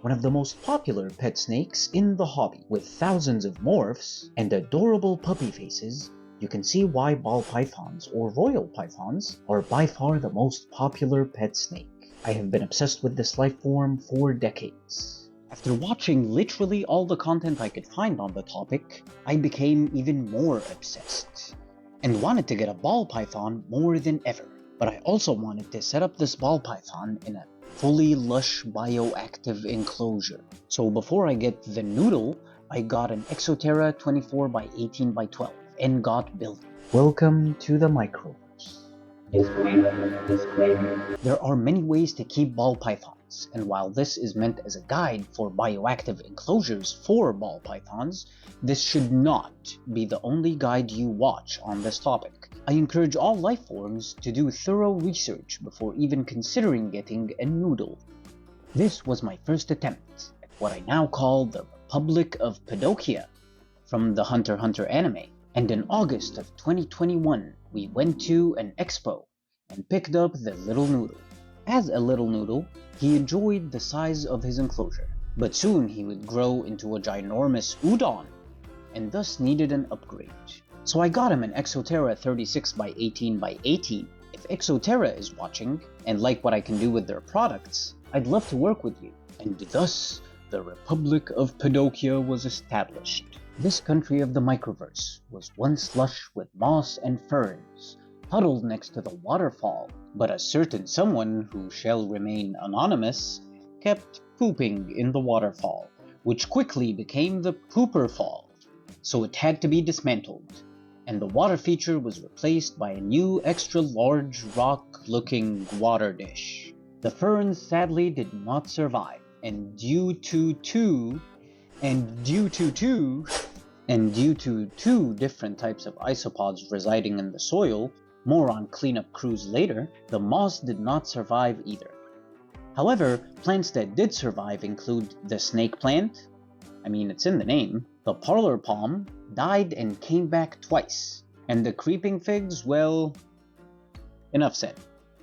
one of the most popular pet snakes in the hobby. With thousands of morphs and adorable puppy faces, you can see why ball pythons or royal pythons are by far the most popular pet snake. I have been obsessed with this life form for decades. After watching literally all the content I could find on the topic, I became even more obsessed and wanted to get a ball python more than ever. But I also wanted to set up this ball python in a fully lush bioactive enclosure. So before I get the noodle, I got an Exoterra 24x18x12 and got building. Welcome to the Microverse. There are many ways to keep ball pythons, and while this is meant as a guide for bioactive enclosures for ball pythons, this should not be the only guide you watch on this topic. I encourage all life forms to do thorough research before even considering getting a noodle. This was my first attempt at what I now call the Republik of Padokia from the Hunter x Hunter anime, and in August of 2021 we went to an expo and picked up the little noodle. As a little noodle, he enjoyed the size of his enclosure, but soon he would grow into a ginormous udon and thus needed an upgrade. So I got him an Exoterra 36x18x18. If Exoterra is watching and like what I can do with their products, I'd love to work with you. And thus, the Republik of Padokia was established. This country of the microverse was once lush with moss and ferns, huddled next to the waterfall, but a certain someone who shall remain anonymous kept pooping in the waterfall, which quickly became the pooper fall, so it had to be dismantled, and the water feature was replaced by a new extra large rock-looking water dish. The ferns sadly did not survive, and due to two different types of isopods residing in the soil, more on cleanup crews later, the moss did not survive either. However, plants that did survive include the snake plant, it's in the name, the parlor palm died and came back twice, and the creeping figs, well, enough said.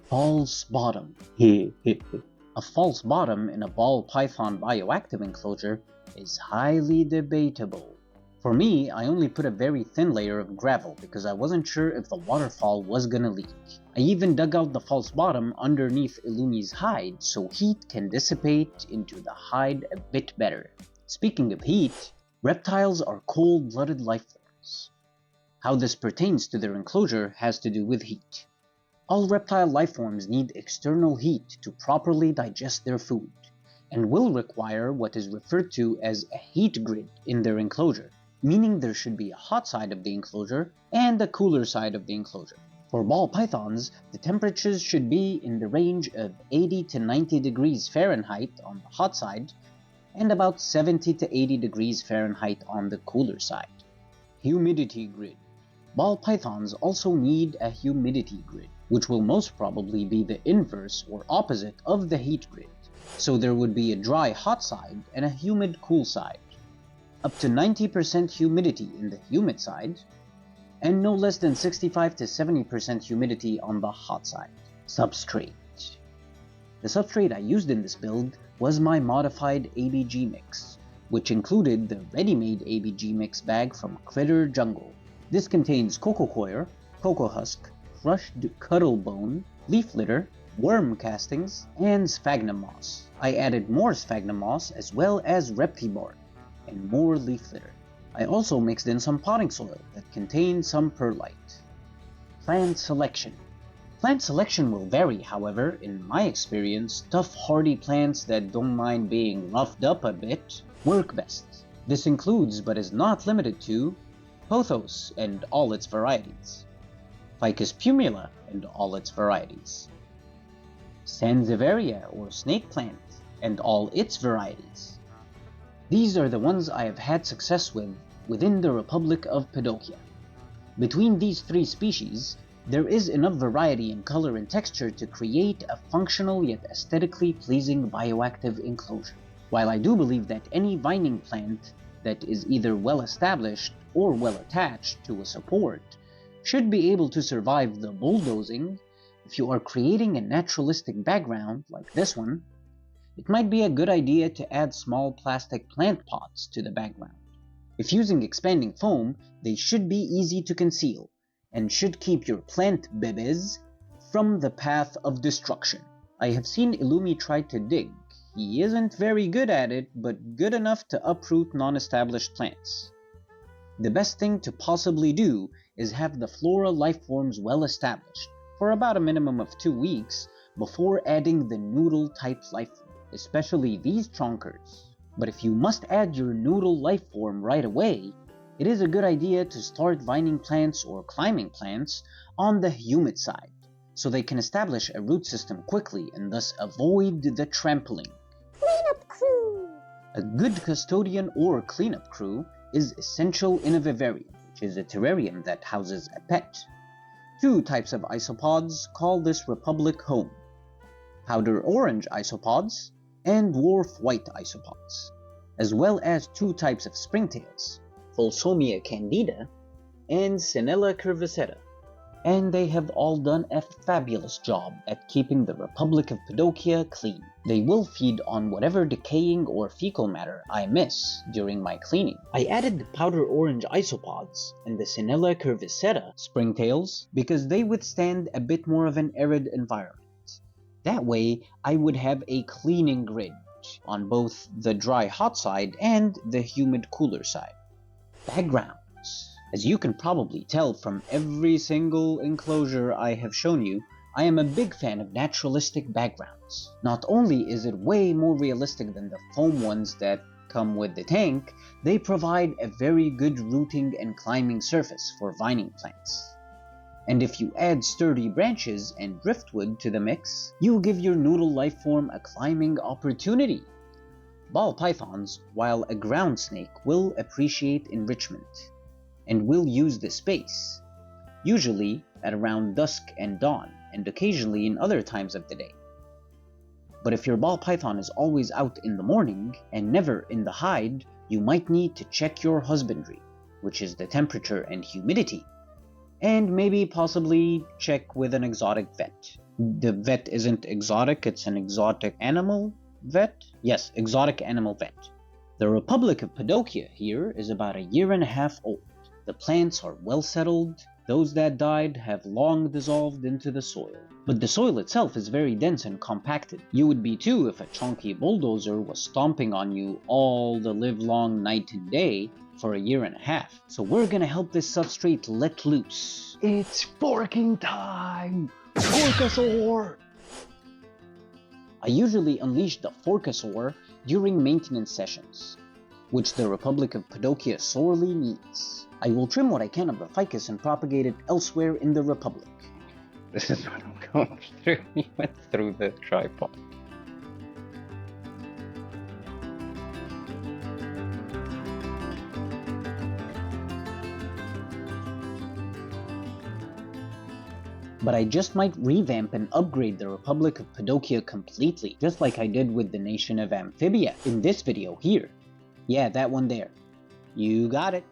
False bottom. A false bottom in a ball python bioactive enclosure is highly debatable. For me, I only put a very thin layer of gravel because I wasn't sure if the waterfall was gonna leak. I even dug out the false bottom underneath Illumi's hide so heat can dissipate into the hide a bit better. Speaking of heat, reptiles are cold-blooded life forms. How this pertains to their enclosure has to do with heat. All reptile life forms need external heat to properly digest their food, and will require what is referred to as a heat grid in their enclosure, meaning there should be a hot side of the enclosure and a cooler side of the enclosure. For ball pythons, the temperatures should be in the range of 80 to 90 degrees Fahrenheit on the hot side, and about 70 to 80 degrees Fahrenheit on the cooler side. Humidity grid. Ball pythons also need a humidity grid, which will most probably be the inverse or opposite of the heat grid. So there would be a dry hot side and a humid cool side. Up to 90% humidity in the humid side, and no less than 65 to 70% humidity on the hot side. Substrate. The substrate I used in this build was my modified ABG mix, which included the ready-made ABG mix bag from Critter Jungle. This contains cocoa coir, cocoa husk, crushed cuttle bone, leaf litter, worm castings, and sphagnum moss. I added more sphagnum moss as well as reptibark and more leaf litter. I also mixed in some potting soil that contained some perlite. Plant selection. Plant selection will vary, however. In my experience, tough hardy plants that don't mind being roughed up a bit work best. This includes, but is not limited to, pothos and all its varieties, Ficus pumila and all its varieties, Sansevieria or snake plant and all its varieties. These are the ones I have had success with within the Republik of Padokia. Between these three species, there is enough variety in color and texture to create a functional yet aesthetically pleasing bioactive enclosure. While I do believe that any vining plant that is either well established or well attached to a support should be able to survive the bulldozing, if you are creating a naturalistic background like this one, it might be a good idea to add small plastic plant pots to the background. If using expanding foam, they should be easy to conceal, and should keep your plant bebes from the path of destruction. I have seen Illumi try to dig. He isn't very good at it, but good enough to uproot non-established plants. The best thing to possibly do is have the flora life forms well established, for about a minimum of 2 weeks, before adding the noodle type life form, especially these chonkers. But if you must add your noodle life form right away, it is a good idea to start vining plants or climbing plants on the humid side, so they can establish a root system quickly and thus avoid the trampling. Cleanup crew! A good custodian or cleanup crew is essential in a vivarium, which is a terrarium that houses a pet. 2 types of isopods call this Republik home: powder orange isopods and dwarf white isopods, as well as 2 types of springtails, Fulsomia candida and Sinella curviceta. And they have all done a fabulous job at keeping the Republik of Padokia clean. They will feed on whatever decaying or fecal matter I miss during my cleaning. I added the powder orange isopods and the Sinella curviceta springtails because they withstand a bit more of an arid environment. That way, I would have a cleaning grid on both the dry hot side and the humid cooler side. Backgrounds. As you can probably tell from every single enclosure I have shown you, I am a big fan of naturalistic backgrounds. Not only is it way more realistic than the foam ones that come with the tank, they provide a very good rooting and climbing surface for vining plants. And if you add sturdy branches and driftwood to the mix, you give your noodle life form a climbing opportunity. Ball pythons, while a ground snake, will appreciate enrichment and will use the space, usually at around dusk and dawn, and occasionally in other times of the day. But if your ball python is always out in the morning and never in the hide, you might need to check your husbandry, which is the temperature and humidity, and maybe possibly check with an exotic vet. The vet isn't exotic, it's an exotic animal vet? Yes, exotic animal vet. The Republik of Padokia here is about 1.5 years old. The plants are well settled. Those that died have long dissolved into the soil. But the soil itself is very dense and compacted. You would be too if a chunky bulldozer was stomping on you all the livelong night and day for 1.5 years. So we're gonna help this substrate let loose. It's forking time! Forkosaur! I usually unleash the Forkosaur during maintenance sessions, which the Republik of Padokia sorely needs. I will trim what I can of the ficus and propagate it elsewhere in the Republik. This is what I'm going through. He went through the tripod. But I just might revamp and upgrade the Republik of Padokia completely, just like I did with the nation of Amphibia in this video here. Yeah, that one there. You got it.